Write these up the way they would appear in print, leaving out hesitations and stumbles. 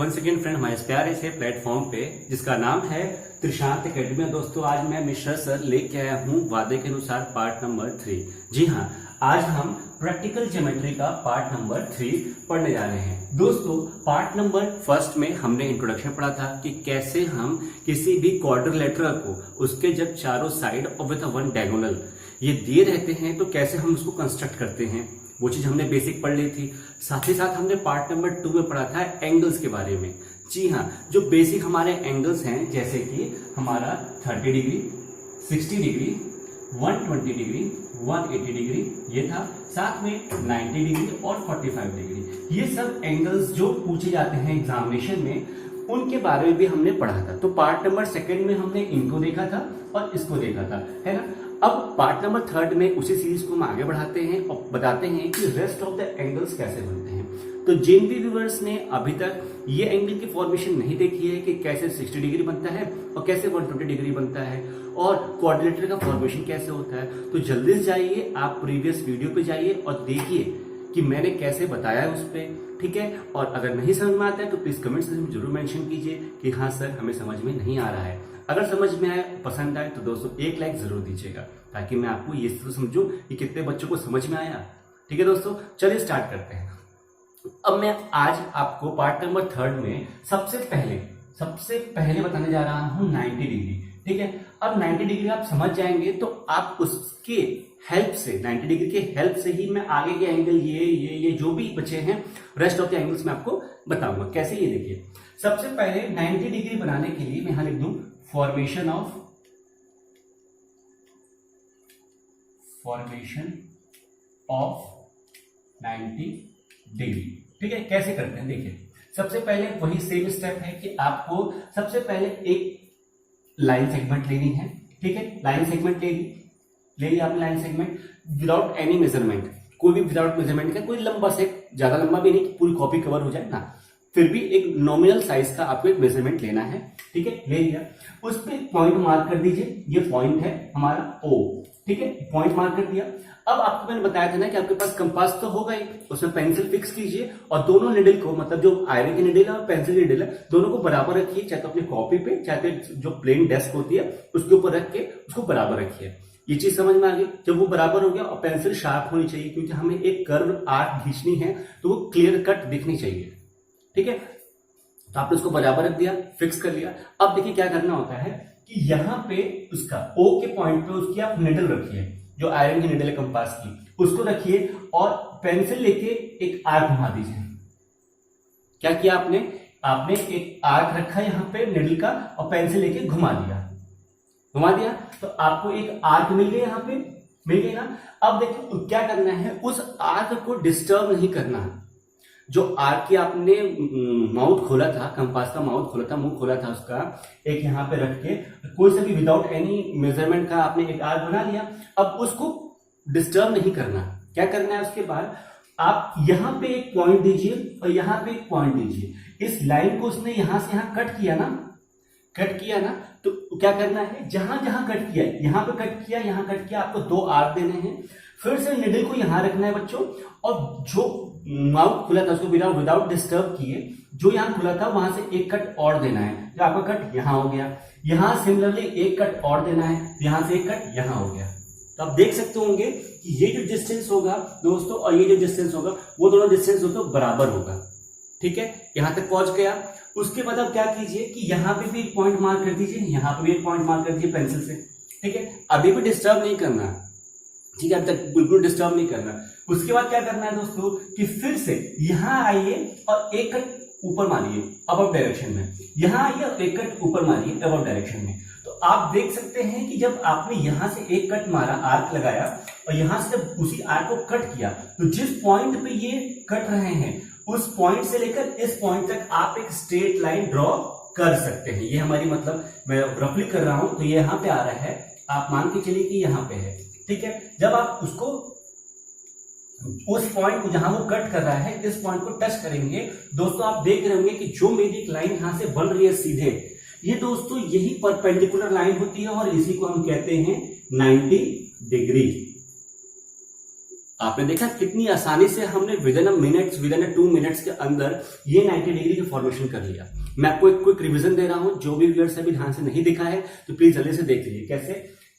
Once again friend हमारे इस प्यारे से प्लेटफॉर्म पे जिसका नाम है त्रिशांत एकेडमी। दोस्तों आज मैं मिश्रा सर लेके आया हूँ वादे के अनुसार पार्ट नंबर 3। जी हाँ, आज हम प्रैक्टिकल ज्योमेट्री का पार्ट नंबर 3 पढ़ने जा रहे हैं। दोस्तों पार्ट नंबर 1 में हमने इंट्रोडक्शन पढ़ा था कि कैसे हम किसी भी क्वाड्रिलेटरल को उसके जब चारों साइड और विद वन डायगोनल ये दिए रहते हैं तो कैसे हम उसको कंस्ट्रक्ट करते हैं, वो चीज हमने बेसिक पढ़ ली थी। साथ ही साथ हमने पार्ट नंबर 2 में पढ़ा था एंगल्स के बारे में। जी हाँ, जो बेसिक हमारे एंगल्स हैं जैसे कि हमारा 30 डिग्री, 60 डिग्री, 120 डिग्री, 180 डिग्री ये था, साथ में 90 डिग्री और 45 डिग्री। ये सब एंगल्स जो पूछे जाते हैं एग्जामिनेशन में उनके बारे में भी हमने पढ़ा था। तो पार्ट नंबर 2 में हमने इनको देखा था और इसको देखा था, है ना। अब पार्ट नंबर 3 में उसी सीरीज को हम आगे बढ़ाते हैं और बताते हैं कि रेस्ट ऑफ द एंगल्स कैसे बनते हैं। तो जिन भी व्यूअर्स ने अभी तक ये एंगल की फॉर्मेशन नहीं देखी है कि कैसे 60 डिग्री बनता है और कैसे 120 डिग्री बनता है और क्वाड्रिलेटरल का फॉर्मेशन कैसे होता है, तो जल्दी से जाइए, आप प्रीवियस वीडियो पे जाइए और देखिए कि मैंने कैसे बताया है उस पर, ठीक है। और अगर नहीं समझ में आता है तो प्लीज कमेंट सेक्शन में जरूर मेंशन कीजिए कि हाँ सर हमें समझ में नहीं आ रहा है। अगर समझ में आए, पसंद आए तो दोस्तों एक लाइक जरूर दीजिएगा ताकि मैं आपको ये तो समझूं कि कितने बच्चों को समझ में आया। ठीक है दोस्तों, चलिए स्टार्ट करते हैं। अब मैं आज आपको पार्ट नंबर 3 में सबसे पहले बताने जा रहा हूं 90 डिग्री। ठीक है, अब 90 डिग्री आप समझ जाएंगे तो आप उसके हेल्प से 90 डिग्री के हेल्प से ही मैं आगे के एंगल ये जो भी बचे हैं रेस्ट ऑफ द एंगल्स में आपको बताऊंगा कैसे। ये देखिए, सबसे पहले 90 डिग्री बनाने के लिए मैं यहां लिख दूं फॉर्मेशन ऑफ 90 डिग्री। ठीक है, कैसे करते हैं देखिए। सबसे पहले वही सेम स्टेप है कि आपको सबसे पहले एक लाइन सेगमेंट लेनी है। ठीक है, लाइन सेगमेंट ले लिया आपने line segment without any measurement, कोई भी विदाउट मेजरमेंट का, कोई लंबा से, ज्यादा लंबा भी नहीं, पूरी कॉपी कवर हो जाए ना, फिर भी एक नॉमिनल साइज का आपको एक मेजरमेंट लेना है। ठीक है, ले लिया, उस पर पॉइंट मार्क कर दीजिए। ये पॉइंट है हमारा O। ठीक है, पॉइंट मार्क कर दिया। अब आपको मैंने बताया था ना कि आपके पास कंपास तो होगा ही, उसमें पेंसिल फिक्स कीजिए और दोनों निडल को, मतलब जो आयरन की निडल है और पेंसिल की निडल है, दोनों को बराबर रखिए, चाहे तो अपनी कॉपी पे, चाहे तो जो प्लेन डेस्क होती है उसके ऊपर रख के उसको बराबर रखिए। ये चीज समझ में आ गई। जब वो बराबर हो गया और पेंसिल शार्प होनी चाहिए क्योंकि हमें एक कर्व आर्क खींचनी है तो वो क्लियर कट दिखनी चाहिए। ठीक है, तो आपने उसको बराबर रख दिया, फिक्स कर लिया। अब देखिए क्या करना होता है कि यहां पे उसका O के पॉइंट पे उसकी आप निडल रखिए, जो आयरन की निडल है कंपास की, उसको रखिए और पेंसिल लेके एक आर्क घुमा दीजिए। क्या किया आपने एक आर्क रखा यहां पे निडल का और पेंसिल लेके घुमा दिया तो आपको एक आर्क मिल गया, यहां पे मिल गई ना। अब देखिए क्या करना है, उस आर्क को डिस्टर्ब नहीं करना। जो आर्क की आपने माउथ खोला था, कंपास का माउथ खोला था, मुंह खोला था उसका, एक यहां पे रख के कोई सा भी विदाउट एनी मेजरमेंट का आपने एक आर्क बना लिया। अब उसको डिस्टर्ब नहीं करना। क्या करना है, उसके बाद आप यहां पे एक पॉइंट दीजिए और यहां पे एक पॉइंट दीजिए। इस लाइन को उसने यहां से यहां कट किया ना, तो क्या करना है, जहां जहां कट किया, यहां पे कट किया, यहां कट किया, आपको 2 आर्क देने हैं। फिर से निडल को यहां रखना है बच्चों, और जो माउथ खुला था उसको विदाउट डिस्टर्ब किए, जो यहां खुला था वहां से एक कट और देना है। जो आपका कट यहां हो गया, यहां सिमिलरली एक कट और देना है, यहां से एक कट यहां हो गया। तो आप देख सकते होंगे कि ये जो डिस्टेंस होगा दोस्तों और ये जो डिस्टेंस होगा वो दोनों डिस्टेंस दोस्तों बराबर होगा। ठीक है, यहां तक पहुंच गया। उसके बाद आप क्या कीजिए कि यहां पे भी एक पॉइंट मार्क कर दीजिए, यहां पे भी एक पॉइंट मार्क कर दीजिए पेंसिल से। ठीक है, अभी भी डिस्टर्ब नहीं करना। ठीक है, अब तक बिल्कुल डिस्टर्ब नहीं करना। उसके बाद क्या करना है दोस्तों कि फिर से यहां आइए और एक कट ऊपर मारिए अबव डायरेक्शन में, यहां आइए और एक कट ऊपर मारिए अबव डायरेक्शन में। तो आप देख सकते हैं कि जब आपने यहां से एक कट मारा, आर्क लगाया, और यहां से जब उसी आर्क को कट किया तो जिस पॉइंट पे ये कट रहे हैं उस पॉइंट से लेकर इस पॉइंट तक आप एक स्ट्रेट लाइन ड्रॉ कर सकते हैं। ये हमारी, मतलब मैं रफली कर रहा हूं तो ये यहां पे आ रहा है, आप मान के चलिए कि यहां पे है। ठीक है, जब आप उसको उस पॉइंट को जहां वो कट कर रहा है इस पॉइंट को टच करेंगे दोस्तों, आप देख रहे होंगे कि जो मेरी एक लाइन यहां से बन रही है सीधे, ये दोस्तों यही परपेंडिकुलर लाइन होती है और इसी को हम कहते हैं 90 डिग्री। आपने देखा कितनी आसानी से हमने विद इन अ 2 मिनट्स के अंदर ये 90 डिग्री की फॉर्मेशन कर लिया। मैं आपको एक क्विक रिवीजन दे रहा हूं, जो भी व्यूअर्स अभी ध्यान से नहीं दिखा है तो प्लीज जल्दी से देख लीजिए। कैसे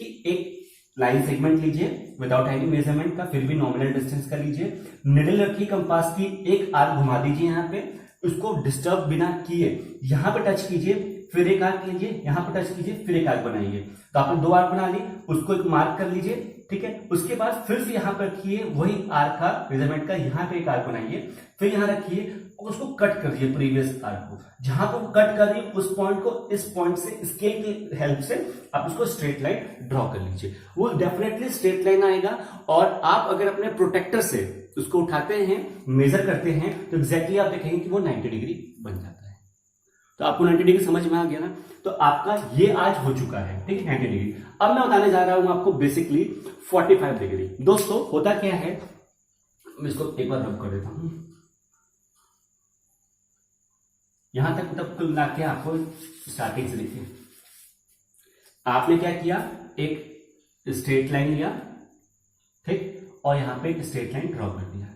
कि एक लाइन सेगमेंट लीजिए विदाउट एनी मेजरमेंट का, फिर भी नॉमिनल डिस्टेंस का लीजिए, निडल रखिए कंपास की, एक आर्क घुमा दीजिए यहाँ पे, उसको डिस्टर्ब बिना किए यहाँ पे टच कीजिए, फिर एक आर्क कीजिए, यहाँ पे टच कीजिए, फिर एक आर्क बनाइए। तो आपने 2 आर्क बना ली, उसको एक मार्क कर लीजिए, ठीक है। उसके बाद फिर से यहाँ पर रखिए वही आर्क का मेजरमेंट का, यहाँ पे एक आर्क बनाइए, फिर यहाँ रखिए और उसको कट कर दिए प्रीवियस आर्क को। जहां को कट कर दिए उस पॉइंट को इस पॉइंट से स्केल की हेल्प से आप उसको स्ट्रेट लाइन ड्रॉ कर लीजिए। वो डेफिनेटली स्ट्रेट लाइन आएगा। और आप अगर अपने प्रोटेक्टर से उसको उठाते हैं, मेजर करते हैं, तो एग्जैक्टली आप देखेंगे कि वो 90 डिग्री बन जाता है। तो आपको 90 डिग्री समझ में आ गया ना। तो आपका ये आज हो चुका है, ठीक है, 90 डिग्री। अब मैं बताने जा रहा हूं आपको बेसिकली 45 डिग्री। दोस्तों होता क्या है, मैं इसको एक बार रब कर देता हूं। यहां तक मतलब कुल मिला के आपको स्टार्टिंग से देखिए, आपने क्या किया, एक स्ट्रेट लाइन लिया, ठीक, और यहां पे एक स्ट्रेट लाइन ड्रॉ कर दिया।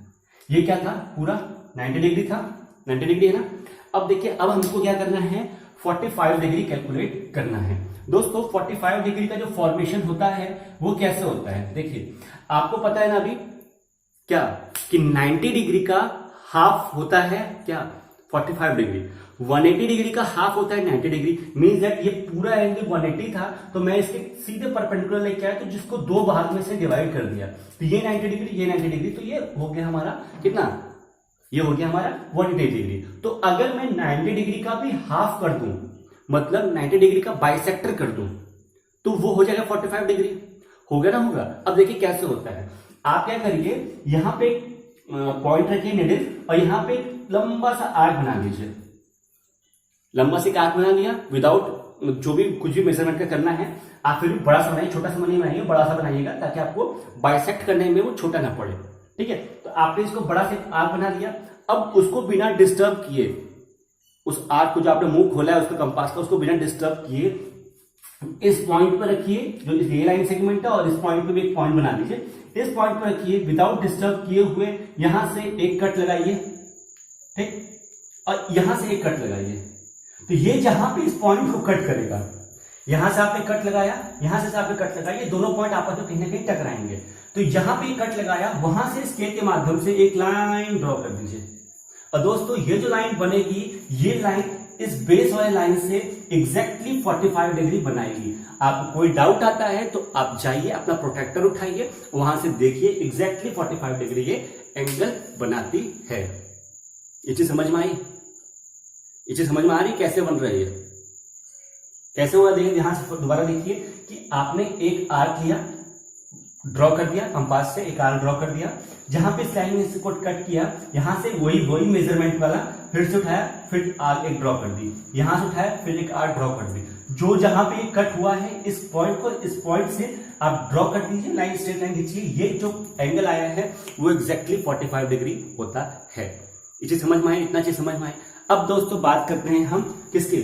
ये क्या था, पूरा 90 डिग्री था, 90 डिग्री है ना। अब देखिए, अब हमको क्या करना है, 45 डिग्री कैलकुलेट करना है। दोस्तों 45 डिग्री का जो फॉर्मेशन होता है वो कैसे होता है, देखिए आपको पता है ना अभी क्या कि 90 डिग्री का हाफ होता है क्या, 45 डिग्री। 180 डिग्री का हाफ होता है 90 डिग्री। मींस दैट ये पूरा एंगल 180 था, तो मैं इसके सीधे परपेंडिकुलर लेके आया, तो जिसको 2 भाग में से डिवाइड कर दिया, तो ये 90 डिग्री, ये 90 डिग्री, तो ये हो गया हमारा कितना, ये हो गया हमारा 180 डिग्री। तो अगर मैं 90 डिग्री का भी हाफ कर दूं, मतलब 90 डिग्री का बाइसेक्टर कर दूं, तो वो हो जाएगा 45 डिग्री। हो गया ना, होगा। अब देखिए कैसे होता है, आप क्या करिए, यहां पे पॉइंट रखिए निडल, और यहां पे लंबा सा आर्क बना लीजिए। लंबा से आर्क बना लिया विदाउट जो भी कुछ भी मेजरमेंट का करना है। आप फिर भी बड़ा सा बनाइए, छोटा सा नहीं बनाइए, बड़ा सा बनाइएगा, ताकि आपको बाइसेक्ट करने में वो छोटा ना पड़े, ठीक है। तो आपने इसको बड़ा से आर्क बना लिया। अब उसको बिना डिस्टर्ब किए, उस आर्क को जो आपने मुंह खोला है उसका कंपास का, उसको बिना डिस्टर्ब किए इस पॉइंट पर रखिए, जो ये लाइन सेगमेंट है, और इस पॉइंट पे भी एक पॉइंट बना लीजिए। इस पॉइंट पर रखिए, विदाउट डिस्टर्ब किए हुए यहां से एक कट लगाइए, ठीक, और यहां से एक कट लगाइए। तो ये जहां पे इस पॉइंट को कट करेगा, यहां से आपने कट लगाया, यहां से आपने कट लगाया, ये दोनों पॉइंट आपस में कहीं ना कहीं टकराएंगे। तो यहां पे कट लगाया, वहां से स्केल के माध्यम से एक लाइन ड्रॉ कर दीजिए। और दोस्तों ये जो लाइन बनेगी, ये लाइन इस बेस वाले लाइन से एग्जैक्टली 45 डिग्री बनाएगी। आपको कोई डाउट आता है तो आप जाइए, अपना प्रोटेक्टर उठाइए, वहां से देखिए एग्जैक्टली 45 डिग्री ये एंगल बनाती है। ये चीज समझ में आई? ये चीज समझ में आ रही कैसे बन रही है, कैसे हुआ? देखिए यहां से दोबारा देखिए कि आपने एक आर्क लिया, ड्रॉ कर दिया, कंपास से एक आर्क ड्रॉ कर दिया, जहां पे इस लाइन में इसको कट किया, यहां से वही मेजरमेंट वाला फिर से उठाया, फिर आर्क एक ड्रॉ कर दी, यहां से उठाया, फिर एक आर्क ड्रॉ कर दी। जो जहां पे कट हुआ है, इस पॉइंट को इस पॉइंट से आप ड्रॉ कर दीजिए, लाइन स्ट्रेट लाइन खींचिए। ये जो एंगल आया है वो एग्जैक्टली 45 डिग्री होता है। ये चीज समझ में आई? इतना चीज समझ में आई? अब दोस्तों बात करते हैं हम किसकी,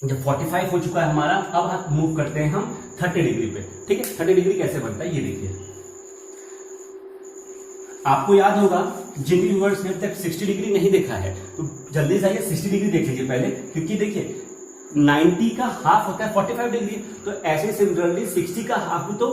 जब 45 हो चुका है हमारा, अब हम मूव करते हैं हम 30 डिग्री पे, ठीक है। 30 डिग्री कैसे बनता है ये देखिए। आपको याद होगा जिन व्यूअर्स ने अब तक 60 डिग्री नहीं देखा है तो जल्दी से आइए 60 डिग्री देख लीजिए पहले, क्योंकि देखिए 90 का हाफ होता है 45 डिग्री, तो ऐसे सिमिलरली 60 का हाफ भी तो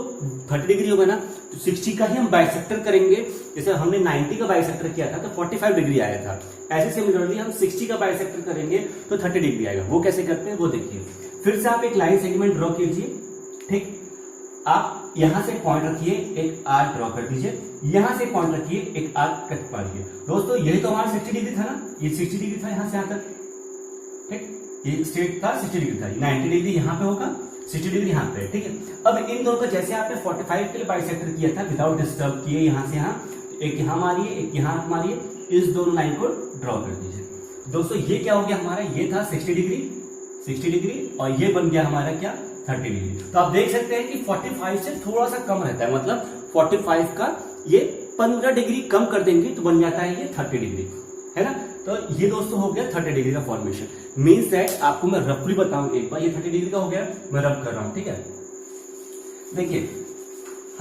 30 डिग्री होगा ना, तो 60 का ही हम बाइसेक्टर करेंगे। जैसे हमने 90 का बाइसेक्टर किया था तो 45 डिग्री आया था, ऐसे सिमिलरली हम 60 का बाइसेक्टर करेंगे तो 30 डिग्री आएगा। वो कैसे करते हैं वो देखिए। फिर से आप एक लाइन सेगमेंट ड्रॉ कीजिए, ठीक, आप यहां से पॉइंट रखिए, एक आर्क ड्रॉ कर दीजिए, यहां से पॉइंट रखिए, एक आर्क कट मारिए। दोस्तों यही तो हमारा 60 डिग्री था ना, ये 60 डिग्री था यहां से यहां तक, ठीक, ये स्ट्रेट था 60 डिग्री था, 90 डिग्री यहां पे होगा, 60 डिग्री यहां पे, ठीक है। अब इन दोनों का जैसे आपने 45 के लिए बाइसेक्टर किया था विदाउट डिस्टर्ब किए, यहां से यहां, एक यहां मारिए, एक यहां मारिए, इस दोनों लाइन को ड्रॉ कर दीजिए। दोस्तों ये क्या हो गया हमारा, ये था 60 डिग्री और ये बन गया हमारा क्या, 30 डिग्री। तो आप देख सकते हैं कि 45 से थोड़ा सा कम रहता है, मतलब 45 का ये 15 डिग्री कम कर देंगे तो बन जाता है ये 30 डिग्री, है ना। तो ये दोस्तों हो गया 30 डिग्री का फॉर्मेशन। मीन्स दैट आपको मैं रफली बताऊं एक बार, ये 30 डिग्री का हो गया, मैं रफ कर रहा हूं, ठीक है। देखिए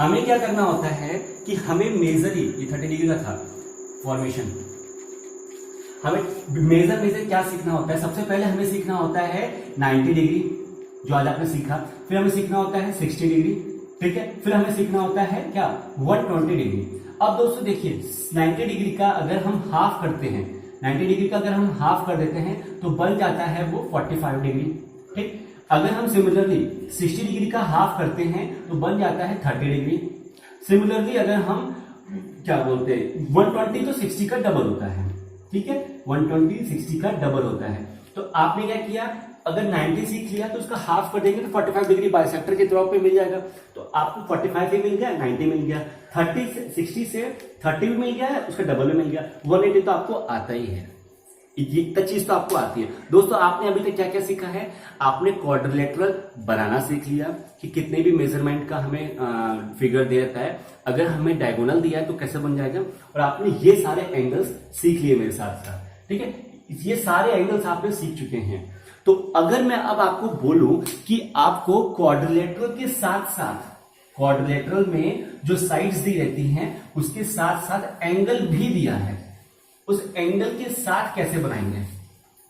हमें क्या करना होता है कि हमें मेजर ही, ये 30 डिग्री का था फॉर्मेशन, हमें मेजर क्या सीखना होता है। सबसे पहले हमें सीखना होता है 90 डिग्री, जो आज आपने सीखा। फिर हमें सीखना होता है 60 डिग्री, ठीक है। फिर हमें सीखना होता है क्या, 120 डिग्री। अब दोस्तों देखिए 90 डिग्री का अगर हम हाफ करते हैं, 90 डिग्री का अगर हम हाफ कर देते हैं तो बन जाता है वो 45 डिग्री, ठीक। अगर हम सिमिलरली 60 डिग्री का हाफ करते हैं तो बन जाता है 30 डिग्री। सिमिलरली अगर हम क्या बोलते हैं 120 तो 60 का डबल होता है, ठीक है। 120 60 का डबल होता है। तो आपने क्या किया, अगर 90 सीख लिया तो उसका हाफ कर देंगे तो 45 डिग्री बाइसेक्टर के तौर पे मिल जाएगा। तो आपको 45 भी मिल गया, 90 मिल गया, 60 से 30 भी मिल गया, उसका डबल भी मिल गया, 180 तो आपको आता ही है। ये तक चीज तो आपको आती है। दोस्तों आपने अभी तक क्या क्या सीखा है, आपने क्वाड्रिलेटरल बनाना सीख लिया कि कितने भी मेजरमेंट का हमें फिगर देता है, अगर हमें डायगोनल दिया है तो कैसे बन जाएगा, और आपने ये सारे एंगल्स सीख लिए मेरे साथ साथ, ठीक है। ये सारे एंगल्स आपने सीख चुके हैं। तो अगर मैं अब आपको बोलूं कि आपको क्वाड्रिलेटरल के साथ साथ, क्वाड्रिलेटरल में जो साइड्स दी रहती हैं उसके साथ साथ एंगल भी दिया है, उस एंगल के साथ कैसे बनाएंगे,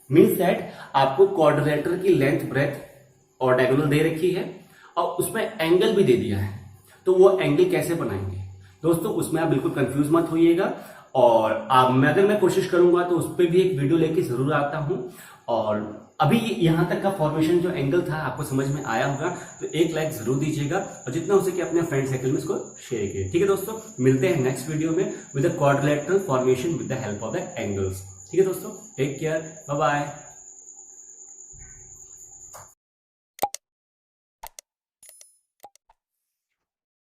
मीन्स दैट आपको क्वाड्रिलेटरल की लेंथ ब्रेथ और डायगोनल दे रखी है और उसमें एंगल भी दे दिया है, तो वो एंगल कैसे बनाएंगे दोस्तों, उसमें आप बिल्कुल कंफ्यूज मत होइएगा। और अगर मैं कोशिश करूंगा तो उस पर भी एक वीडियो लेके जरूर आता हूं। और अभी यहां तक का फॉर्मेशन जो एंगल था आपको समझ में आया होगा, तो एक लाइक जरूर दीजिएगा और जितना हो सके अपने फ्रेंड सर्कल में इसको शेयर कीजिए, ठीक है दोस्तों। मिलते हैं नेक्स्ट वीडियो में with the quadrilateral formation with the help of the angles, ठीक है दोस्तों। Take care, bye bye.